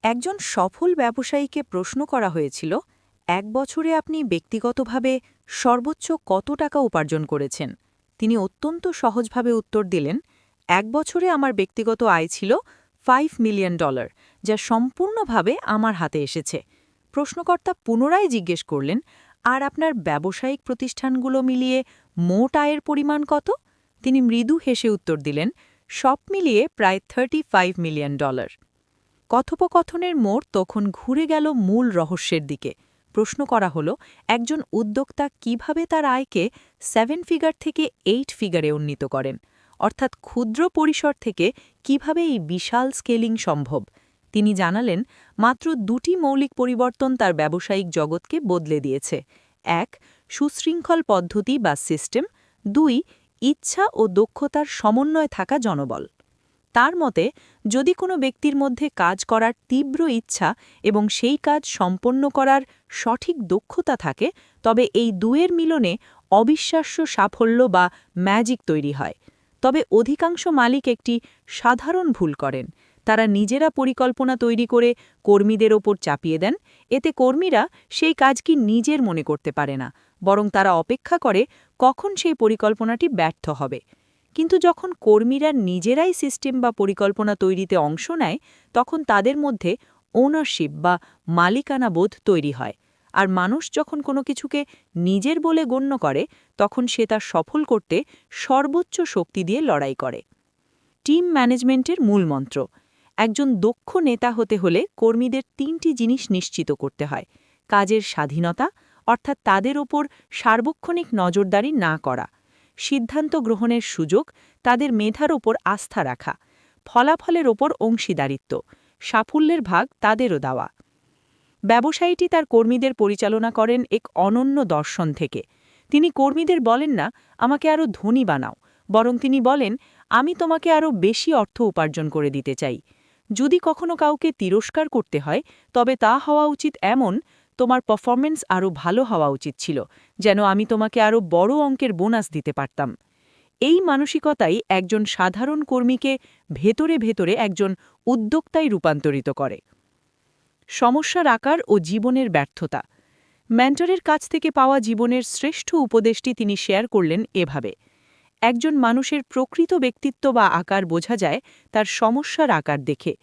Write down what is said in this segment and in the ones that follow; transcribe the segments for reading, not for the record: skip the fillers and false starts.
একজন সফল ব্যবসায়ীকে প্রশ্ন করা হয়েছিল, এক বছরে আপনি ব্যক্তিগতভাবে সর্বোচ্চ কত টাকা উপার্জন করেছেন। তিনি অত্যন্ত সহজভাবে উত্তর দিলেন, এক বছরে আমার ব্যক্তিগত আয় ছিল $5 মিলিয়ন, যা সম্পূর্ণভাবে আমার হাতে এসেছে। প্রশ্নকর্তা পুনরায় জিজ্ঞেস করলেন, আর আপনার ব্যবসায়িক প্রতিষ্ঠানগুলো মিলিয়ে মোট আয়ের পরিমাণ কত? তিনি মৃদু হেসে উত্তর দিলেন, সব মিলিয়ে প্রায় $35 মিলিয়ন। কথোপকথনের মোড় তখন ঘুরে গেল মূল রহস্যের দিকে। প্রশ্ন করা হলো, একজন উদ্যোক্তা কিভাবে তার আয়কে 7 ফিগার থেকে 8 ফিগারে উন্নীত করেন, অর্থাৎ ক্ষুদ্র পরিসর থেকে কিভাবে এই বিশাল স্কেলিং সম্ভব। তিনি জানালেন, মাত্র দুটি মৌলিক পরিবর্তন তার ব্যবসায়িক জগৎকে বদলে দিয়েছে। এক, সুশৃঙ্খল পদ্ধতি বা সিস্টেম। 2, ইচ্ছা ও দক্ষতার সমন্বয় থাকা জনবল। তার মতে, যদি কোনো ব্যক্তির মধ্যে কাজ করার তীব্র ইচ্ছা এবং সেই কাজ সম্পন্ন করার সঠিক দক্ষতা থাকে, তবে এই দুয়ের মিলনে অবিশ্বাস্য সাফল্য বা ম্যাজিক তৈরি হয়। তবে অধিকাংশ মালিক একটি সাধারণ ভুল করেন। তারা নিজেরা পরিকল্পনা তৈরি করে কর্মীদের ওপর চাপিয়ে দেন। এতে কর্মীরা সেই কাজকে নিজের মনে করতে পারে না, বরং তারা অপেক্ষা করে কখন সেই পরিকল্পনাটি ব্যর্থ হবে। কিন্তু যখন কর্মীরা নিজেরাই সিস্টেম বা পরিকল্পনা তৈরিতে অংশ নেয়, তখন তাদের মধ্যে ওনারশিপ বা মালিকানা বোধ তৈরি হয়। আর মানুষ যখন কোনো কিছুকে নিজের বলে গণ্য করে, তখন সে তা সফল করতে সর্বোচ্চ শক্তি দিয়ে লড়াই করে। টিম ম্যানেজমেন্টের মূলমন্ত্র। একজন দক্ষ নেতা হতে হলে কর্মীদের 3টি জিনিস নিশ্চিত করতে হয়। কাজের স্বাধীনতা, অর্থাৎ তাদের ওপর সার্বক্ষণিক নজরদারি না করা। সিদ্ধান্ত গ্রহণের সুযোগ, তাদের মেধার ওপর আস্থা রাখা। ফলাফলের ওপর অংশীদারিত্ব, সাফল্যের ভাগ তাদেরও দেওয়া। ব্যবসায়ীটি তার কর্মীদের পরিচালনা করেন এক অনন্য দর্শন থেকে। তিনি কর্মীদের বলেন না, আমাকে আরও ধনী বানাও, বরং তিনি বলেন, আমি তোমাকে আরও বেশি অর্থ উপার্জন করে দিতে চাই। যদি কখনো কাউকে তিরস্কার করতে হয়, তবে তা হওয়া উচিত এমন, তোমার পারফরমেন্স আরও ভালো হওয়া উচিত ছিল, যেন আমি তোমাকে আরও বড় অঙ্কের বোনাস দিতে পারতাম। এই মানসিকতাই একজন সাধারণ কর্মীকে ভেতরে ভেতরে একজন উদ্যোক্তায় রূপান্তরিত করে। সমস্যার আকার ও জীবনের ব্যর্থতা। মেন্টরের কাছ থেকে পাওয়া জীবনের শ্রেষ্ঠ উপদেশটি তিনি শেয়ার করলেন এভাবে, একজন মানুষের প্রকৃত ব্যক্তিত্ব বা আকার বোঝা যায় তার সমস্যার আকার দেখে।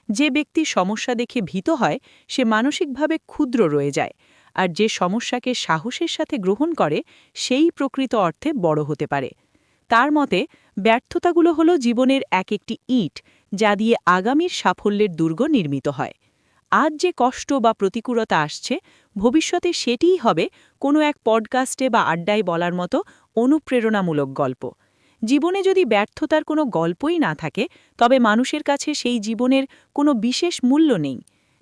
যে ব্যক্তি সমস্যা দেখে ভীত হয়, সে মানসিকভাবে ক্ষুদ্র রয়ে যায়, আর যে সমস্যাকে সাহসের সাথে গ্রহণ করে, সেই প্রকৃত অর্থে বড় হতে পারে। তার মতে, ব্যর্থতাগুলো হল জীবনের এক একটি ইট, যা দিয়ে আগামীর সাফল্যের দুর্গ নির্মিত হয়। আজ যে কষ্ট বা প্রতিকূলতা আসছে, ভবিষ্যতে সেটিই হবে কোনো এক পডকাস্টে বা আড্ডায় বলার মতো অনুপ্রেরণামূলক গল্প। জীবনে যদি ব্যর্থতার কোনো গল্পই না থাকে, তবে মানুষের কাছে সেই জীবনের কোনো বিশেষ মূল্য নেই।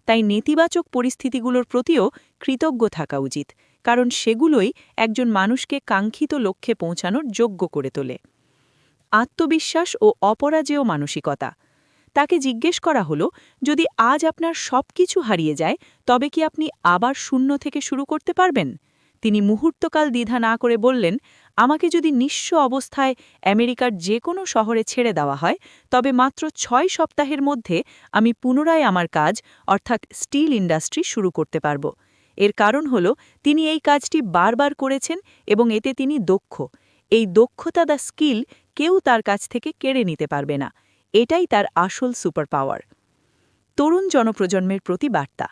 তাই নেতিবাচক পরিস্থিতিগুলোর প্রতিও কৃতজ্ঞ থাকা উচিত, কারণ সেগুলোই একজন মানুষকে কাঙ্ক্ষিত লক্ষ্যে পৌঁছানোর যোগ্য করে তোলে। আত্মবিশ্বাস ও অপরাজেয় মানসিকতা। তাকে জিজ্ঞেস করা হলো, যদি আজ আপনার সবকিছু হারিয়ে যায়, তবে কি আপনি আবার শূন্য থেকে শুরু করতে পারবেন? তিনি মুহূর্তকাল দ্বিধা না করে বললেন, আমাকে যদি নিঃস্ব অবস্থায় আমেরিকার যে কোনো শহরে ছেড়ে দেওয়া হয়, তবে মাত্র 6 সপ্তাহের মধ্যে আমি পুনরায় আমার কাজ, অর্থাৎ স্টিল ইন্ডাস্ট্রি শুরু করতে পারব। এর কারণ হল, তিনি এই কাজটি বারবার করেছেন এবং এতে তিনি দক্ষ। এই দক্ষতা বা স্কিল কেউ তার কাছ থেকে কেড়ে নিতে পারবে না। এটাই তার আসল সুপার পাওয়ার। তরুণ জনপ্রজন্মের প্রতি বার্তা।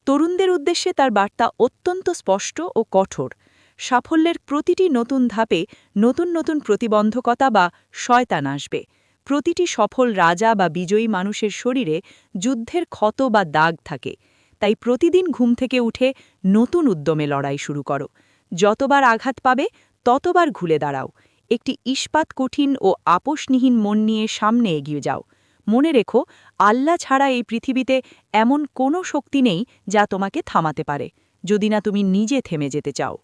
তরুণদের উদ্দেশ্যে তার বার্তা অত্যন্ত স্পষ্ট ও কঠোর। সাফল্যের প্রতিটি নতুন ধাপে নতুন নতুন প্রতিবন্ধকতা বা শয়তান আসবে। প্রতিটি সফল রাজা বা বিজয়ী মানুষের শরীরে যুদ্ধের ক্ষত বা দাগ থাকে। তাই প্রতিদিন ঘুম থেকে উঠে নতুন উদ্যমে লড়াই শুরু করো। যতবার আঘাত পাবে, ততবার ঘুরে দাঁড়াও। একটি ইস্পাত কঠিন ও আপোষহীন মন নিয়ে সামনে এগিয়ে যাও। মনে রেখো, আল্লাহ ছাড়া এই পৃথিবীতে এমন কোনো শক্তি নেই যা তোমাকে থামাতে পারে, যদি না তুমি নিজে থেমে যেতে চাও।